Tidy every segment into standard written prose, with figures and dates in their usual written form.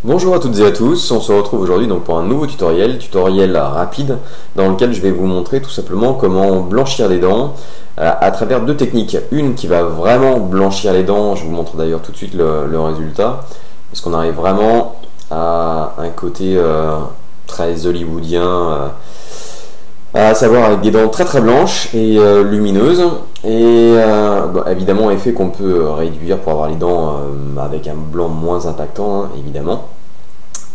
Bonjour à toutes et à tous, on se retrouve aujourd'hui donc pour un nouveau tutoriel rapide dans lequel je vais vous montrer tout simplement comment blanchir les dents à travers deux techniques. Une qui va vraiment blanchir les dents, je vous montre d'ailleurs tout de suite le résultat, parce qu'on arrive vraiment à un côté très hollywoodien, à savoir avec des dents très très blanches et lumineuses, et évidemment effet qu'on peut réduire pour avoir les dents avec un blanc moins impactant, hein, évidemment.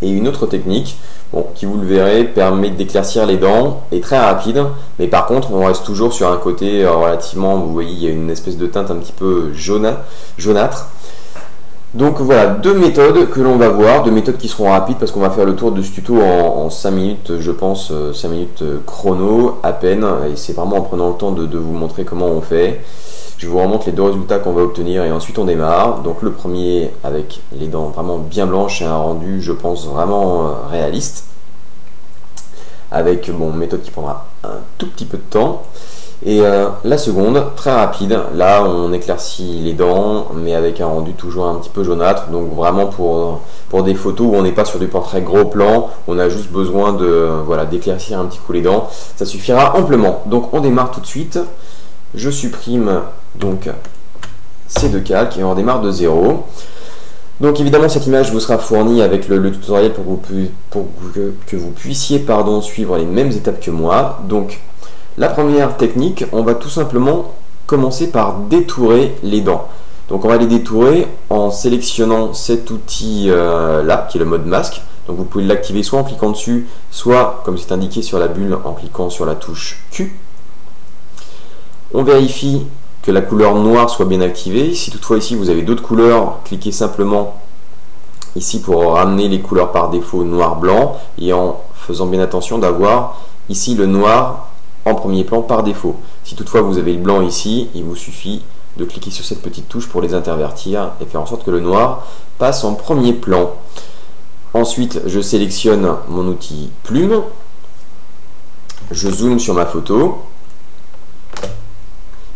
Et une autre technique, bon, qui vous le verrez, permet d'éclaircir les dents, est très rapide, mais par contre on reste toujours sur un côté relativement, vous voyez, il y a une espèce de teinte un petit peu jaunâtre. Donc voilà, deux méthodes que l'on va voir, deux méthodes qui seront rapides parce qu'on va faire le tour de ce tuto en 5 minutes, je pense, 5 minutes chrono à peine, et c'est vraiment en prenant le temps de vous montrer comment on fait. Je vous remonte les deux résultats qu'on va obtenir et ensuite on démarre. Donc le premier avec les dents vraiment bien blanches et un rendu, je pense, vraiment réaliste, avec une méthode qui prendra un tout petit peu de temps. Et la seconde, très rapide, là on éclaircit les dents, mais avec un rendu toujours un petit peu jaunâtre, donc vraiment pour des photos où on n'est pas sur du portrait gros plan, on a juste besoin d'éclaircir un petit coup les dents, ça suffira amplement. Donc on démarre tout de suite, je supprime donc ces deux calques et on démarre de zéro. Donc évidemment cette image vous sera fournie avec le tutoriel pour que vous puissiez suivre les mêmes étapes que moi. Donc la première technique, on va tout simplement commencer par détourer les dents. Donc on va les détourer en sélectionnant cet outil là, qui est le mode masque. Donc vous pouvez l'activer soit en cliquant dessus, soit comme c'est indiqué sur la bulle en cliquant sur la touche Q. On vérifie que la couleur noire soit bien activée. Si toutefois ici vous avez d'autres couleurs, cliquez simplement ici pour ramener les couleurs par défaut noir-blanc et en faisant bien attention d'avoir ici le noir en premier plan par défaut. Si toutefois vous avez le blanc ici, il vous suffit de cliquer sur cette petite touche pour les intervertir et faire en sorte que le noir passe en premier plan. Ensuite, je sélectionne mon outil plume, je zoome sur ma photo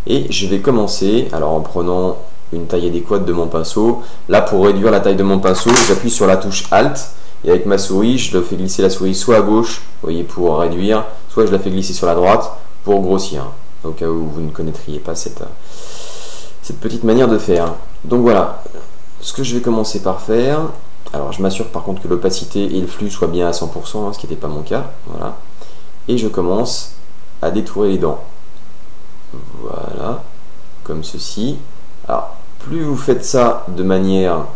et je vais commencer, alors en prenant une taille adéquate de mon pinceau. Là, pour réduire la taille de mon pinceau, j'appuie sur la touche Alt et avec ma souris, je fais glisser la souris soit à gauche, vous voyez, pour réduire, soit je la fais glisser sur la droite pour grossir, au cas où vous ne connaîtriez pas cette petite manière de faire. Donc voilà, ce que je vais commencer par faire, alors je m'assure par contre que l'opacité et le flux soient bien à 100%, hein, ce qui n'était pas mon cas, voilà. Et je commence à détourer les dents. Voilà, comme ceci. Alors, plus vous faites ça de manière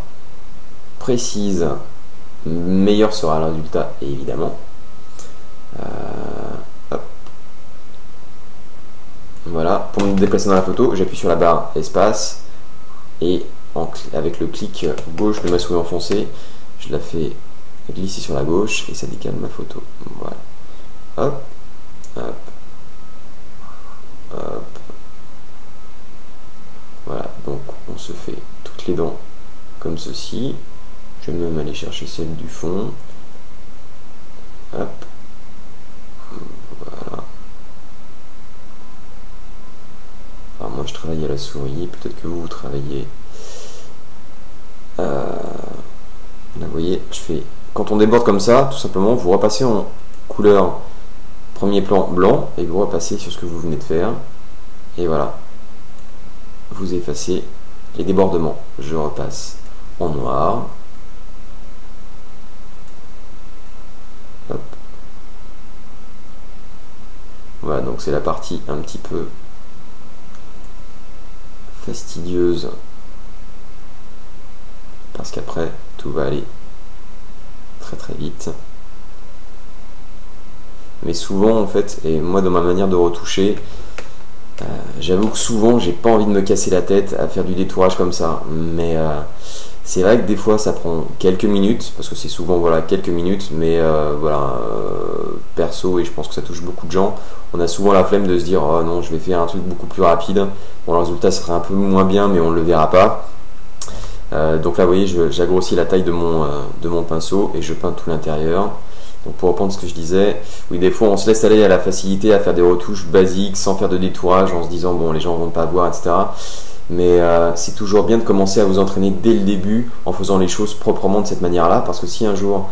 précise, meilleur sera le résultat, évidemment. Hop. Voilà, pour me déplacer dans la photo, j'appuie sur la barre espace et avec le clic gauche de ma souris enfoncée, je la fais glisser sur la gauche et ça décale ma photo. Voilà. Hop, hop, hop. Voilà, donc on se fait toutes les dents comme ceci. Je vais même aller chercher celle du fond. Hop. Voilà. Alors moi je travaille à la souris, peut-être que vous travaillez. Là vous voyez, quand on déborde comme ça, tout simplement, vous repassez en couleur premier plan blanc et vous repassez sur ce que vous venez de faire. Et voilà. Vous effacez les débordements. Je repasse en noir. Hop. Voilà, donc c'est la partie un petit peu fastidieuse parce qu'après tout va aller très très vite. Mais souvent en fait, et moi dans ma manière de retoucher, j'avoue que souvent j'ai pas envie de me casser la tête à faire du détourage comme ça, mais c'est vrai que des fois ça prend quelques minutes, parce que c'est souvent quelques minutes, mais perso, et je pense que ça touche beaucoup de gens, on a souvent la flemme de se dire oh non, je vais faire un truc beaucoup plus rapide. Bon, le résultat sera un peu moins bien, mais on ne le verra pas. Donc là vous voyez, j'agrossis la taille de mon pinceau et je peins tout l'intérieur. Donc pour reprendre ce que je disais, oui, des fois on se laisse aller à la facilité à faire des retouches basiques sans faire de détourage en se disant bon, les gens vont pas voir, etc. mais c'est toujours bien de commencer à vous entraîner dès le début en faisant les choses proprement de cette manière-là, parce que si un jour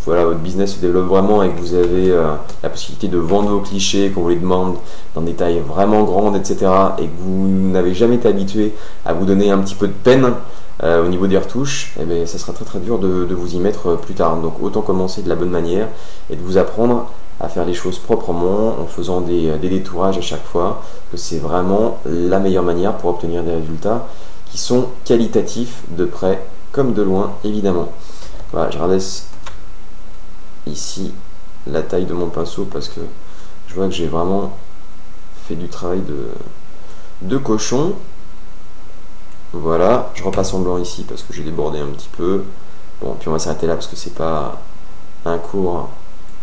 voilà, votre business se développe vraiment et que vous avez la possibilité de vendre vos clichés, qu'on vous les demande dans des tailles vraiment grandes, etc., et que vous n'avez jamais été habitué à vous donner un petit peu de peine au niveau des retouches, eh bien, ça sera très très dur de vous y mettre plus tard. Donc autant commencer de la bonne manière et de vous apprendre à faire les choses proprement en faisant des détourages à chaque fois, que c'est vraiment la meilleure manière pour obtenir des résultats qui sont qualitatifs de près comme de loin, évidemment. Voilà, je rabaisse ici la taille de mon pinceau parce que je vois que j'ai vraiment fait du travail de cochon. Voilà, je repasse en blanc ici parce que j'ai débordé un petit peu. Bon, puis on va s'arrêter là parce que c'est pas un cours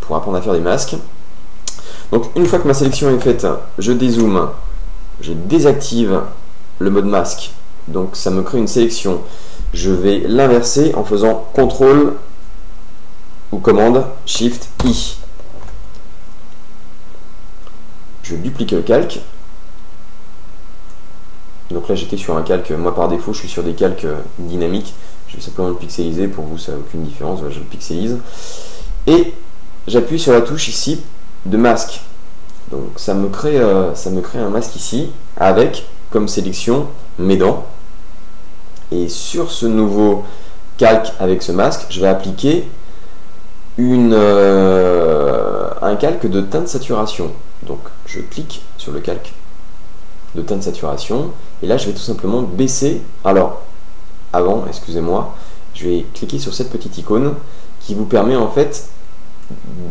pour apprendre à faire des masques. Donc une fois que ma sélection est faite, je dézoome, je désactive le mode masque. Donc ça me crée une sélection. Je vais l'inverser en faisant CTRL ou commande SHIFT I. Je duplique le calque. Donc là j'étais sur un calque, moi par défaut je suis sur des calques dynamiques. Je vais simplement le pixeliser, pour vous ça n'a aucune différence, voilà, je le pixelise. Et j'appuie sur la touche ici de masque. Donc ça me crée un masque ici avec comme sélection mes dents. Et sur ce nouveau calque avec ce masque, je vais appliquer un calque de teinte saturation. Donc je clique sur le calque de teinte saturation et là je vais tout simplement baisser. Alors avant, excusez-moi, je vais cliquer sur cette petite icône qui vous permet en fait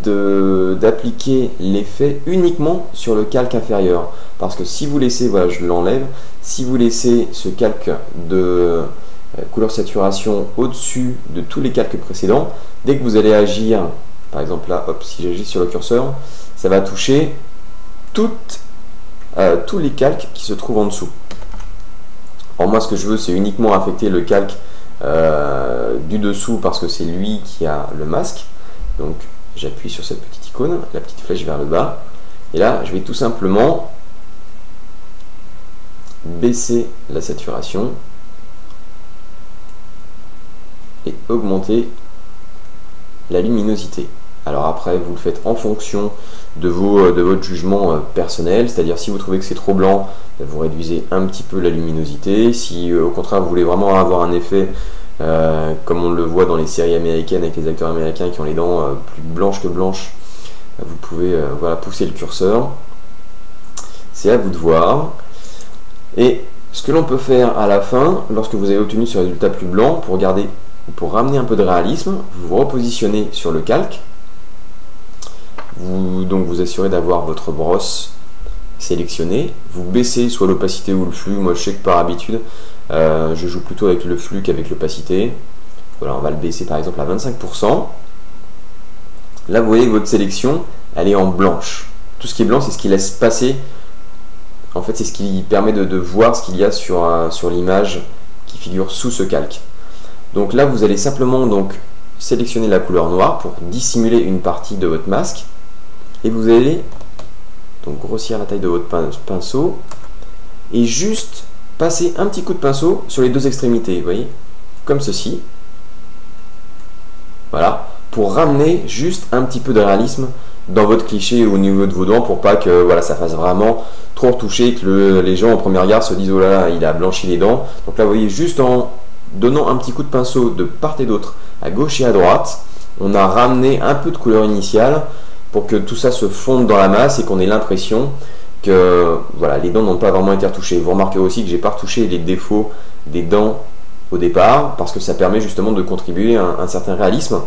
d'appliquer l'effet uniquement sur le calque inférieur, parce que si vous laissez, voilà, je l'enlève, si vous laissez ce calque de couleur saturation au-dessus de tous les calques précédents, dès que vous allez agir, par exemple là, hop, si j'agis sur le curseur, ça va toucher tous les calques qui se trouvent en dessous. Alors moi ce que je veux, c'est uniquement affecter le calque du dessous parce que c'est lui qui a le masque. Donc j'appuie sur cette petite icône, la petite flèche vers le bas, et là je vais tout simplement baisser la saturation et augmenter la luminosité. Alors après vous le faites en fonction de votre jugement personnel, c'est-à-dire si vous trouvez que c'est trop blanc, vous réduisez un petit peu la luminosité. Si au contraire vous voulez vraiment avoir un effet comme on le voit dans les séries américaines avec les acteurs américains qui ont les dents plus blanches que blanches, vous pouvez voilà, pousser le curseur. C'est à vous de voir. Et ce que l'on peut faire à la fin, lorsque vous avez obtenu ce résultat plus blanc, pour ramener un peu de réalisme, vous vous repositionnez sur le calque. Donc vous assurez d'avoir votre brosse sélectionnée. Vous baissez soit l'opacité ou le flux. Moi je sais que par habitude, je joue plutôt avec le flux qu'avec l'opacité. Voilà, on va le baisser par exemple à 25%. Là, vous voyez que votre sélection, elle est en blanche. Tout ce qui est blanc, c'est ce qui laisse passer. En fait, c'est ce qui permet de voir ce qu'il y a sur l'image qui figure sous ce calque. Donc là, vous allez simplement donc sélectionner la couleur noire pour dissimuler une partie de votre masque. Et vous allez donc grossir la taille de votre pinceau et juste passer un petit coup de pinceau sur les deux extrémités, vous voyez, comme ceci. Voilà, pour ramener juste un petit peu de réalisme dans votre cliché au niveau de vos dents, pour pas que voilà, ça fasse vraiment trop retouché, que les gens au premier regard se disent oh là là, il a blanchi les dents. Donc là, vous voyez, juste en donnant un petit coup de pinceau de part et d'autre, à gauche et à droite, on a ramené un peu de couleur initiale pour que tout ça se fonde dans la masse et qu'on ait l'impression que voilà, les dents n'ont pas vraiment été retouchées. Vous remarquez aussi que j'ai pas retouché les défauts des dents au départ, parce que ça permet justement de contribuer à un certain réalisme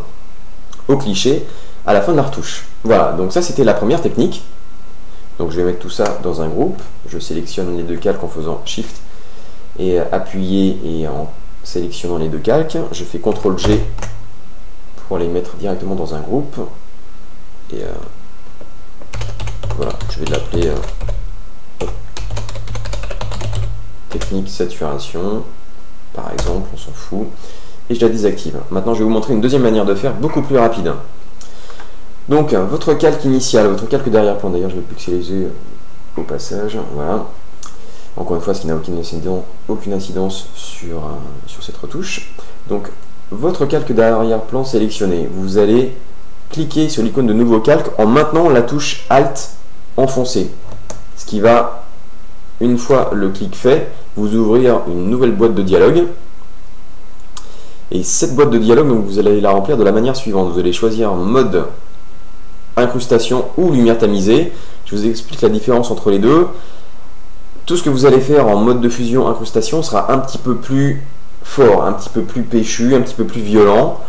au cliché à la fin de la retouche. Voilà, donc ça c'était la première technique. Donc je vais mettre tout ça dans un groupe. Je sélectionne les deux calques en faisant Shift et appuyer et en sélectionnant les deux calques. Je fais CTRL G pour les mettre directement dans un groupe. Et voilà, je vais l'appeler technique saturation, par exemple, on s'en fout. Et je la désactive. Maintenant, je vais vous montrer une deuxième manière de faire, beaucoup plus rapide. Donc, votre calque initial, votre calque d'arrière-plan, d'ailleurs, je vais pixeliser au passage, voilà. Encore une fois, ce qui n'a aucune incidence sur cette retouche. Donc, votre calque d'arrière-plan sélectionné, vous allez cliquer sur l'icône de nouveau calque en maintenant la touche Alt enfoncée. Ce qui va, une fois le clic fait, vous ouvrir une nouvelle boîte de dialogue. Et cette boîte de dialogue, donc, vous allez la remplir de la manière suivante. Vous allez choisir mode incrustation ou lumière tamisée. Je vous explique la différence entre les deux. Tout ce que vous allez faire en mode de fusion incrustation sera un petit peu plus fort, un petit peu plus péchu, un petit peu plus violent.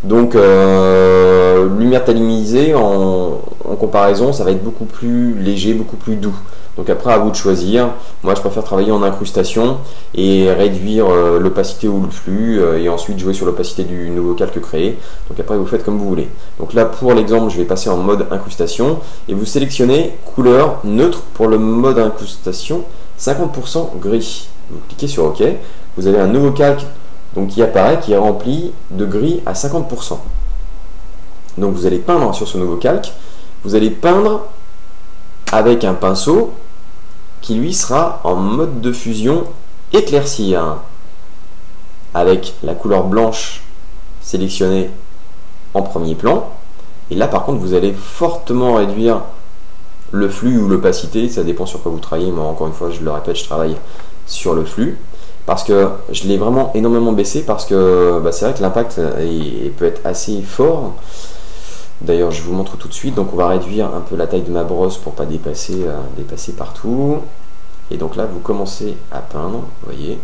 Donc lumière tamisée en comparaison, ça va être beaucoup plus léger, beaucoup plus doux. Donc après, à vous de choisir. Moi, je préfère travailler en incrustation et réduire l'opacité ou le flux et ensuite jouer sur l'opacité du nouveau calque créé. Donc après, vous faites comme vous voulez. Donc là, pour l'exemple, je vais passer en mode incrustation et vous sélectionnez couleur neutre pour le mode incrustation 50% gris. Vous cliquez sur OK. Vous avez un nouveau calque donc, qui apparaît, qui est rempli de gris à 50%. Donc vous allez peindre sur ce nouveau calque. Vous allez peindre avec un pinceau qui lui sera en mode de fusion éclaircir, avec la couleur blanche sélectionnée en premier plan. Et là par contre vous allez fortement réduire le flux ou l'opacité, ça dépend sur quoi vous travaillez. Moi encore une fois je le répète, je travaille sur le flux parce que je l'ai vraiment énormément baissé parce que c'est vrai que l'impact peut être assez fort. D'ailleurs, je vous montre tout de suite. Donc, on va réduire un peu la taille de ma brosse pour pas dépasser partout. Et donc là, vous commencez à peindre, vous voyez,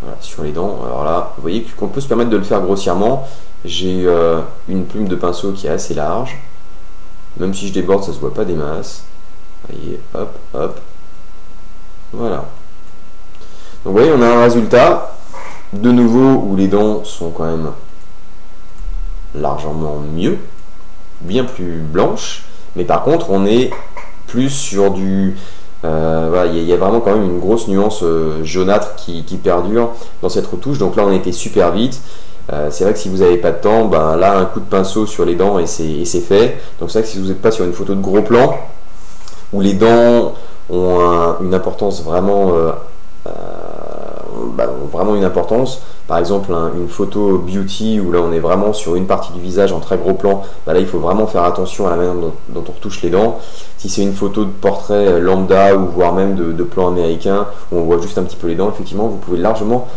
voilà, sur les dents. Alors là, vous voyez qu'on peut se permettre de le faire grossièrement. J'ai une plume de pinceau qui est assez large. Même si je déborde, ça se voit pas des masses. Vous voyez, hop, hop. Voilà. Donc, vous voyez, on a un résultat, de nouveau, où les dents sont quand même largement mieux, bien plus blanche, mais par contre on est plus sur du voilà, il y a vraiment quand même une grosse nuance jaunâtre qui perdure dans cette retouche. Donc là on était super vite. C'est vrai que si vous n'avez pas de temps, là un coup de pinceau sur les dents et c'est fait. Donc c'est vrai que si vous n'êtes pas sur une photo de gros plan où les dents ont une importance vraiment vraiment une importance. Par exemple, une photo beauty où là on est vraiment sur une partie du visage en très gros plan, là il faut vraiment faire attention à la manière dont on retouche les dents. Si c'est une photo de portrait lambda ou voire même de plan américain où on voit juste un petit peu les dents, effectivement vous pouvez largement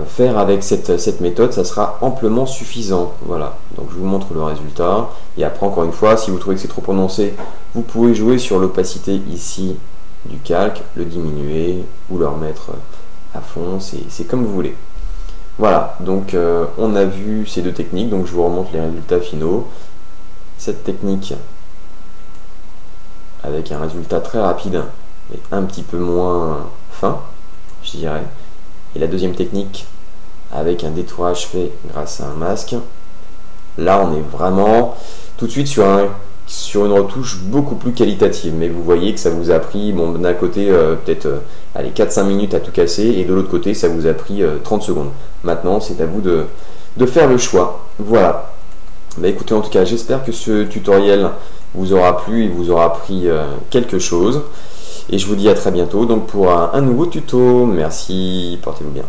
faire avec cette méthode, ça sera amplement suffisant. Voilà, donc je vous montre le résultat. Et après encore une fois, si vous trouvez que c'est trop prononcé, vous pouvez jouer sur l'opacité ici du calque, le diminuer ou le remettre à fond, c'est comme vous voulez. Voilà, donc on a vu ces deux techniques, donc je vous remonte les résultats finaux. Cette technique avec un résultat très rapide mais un petit peu moins fin, je dirais. Et la deuxième technique avec un détourage fait grâce à un masque. Là on est vraiment tout de suite sur une retouche beaucoup plus qualitative, mais vous voyez que ça vous a pris, bon, d'un côté peut-être 4-5 minutes à tout casser, et de l'autre côté ça vous a pris 30 secondes. Maintenant c'est à vous de faire le choix. Voilà. Écoutez, en tout cas j'espère que ce tutoriel vous aura plu et vous aura appris quelque chose, et je vous dis à très bientôt donc pour un nouveau tuto. Merci, portez-vous bien.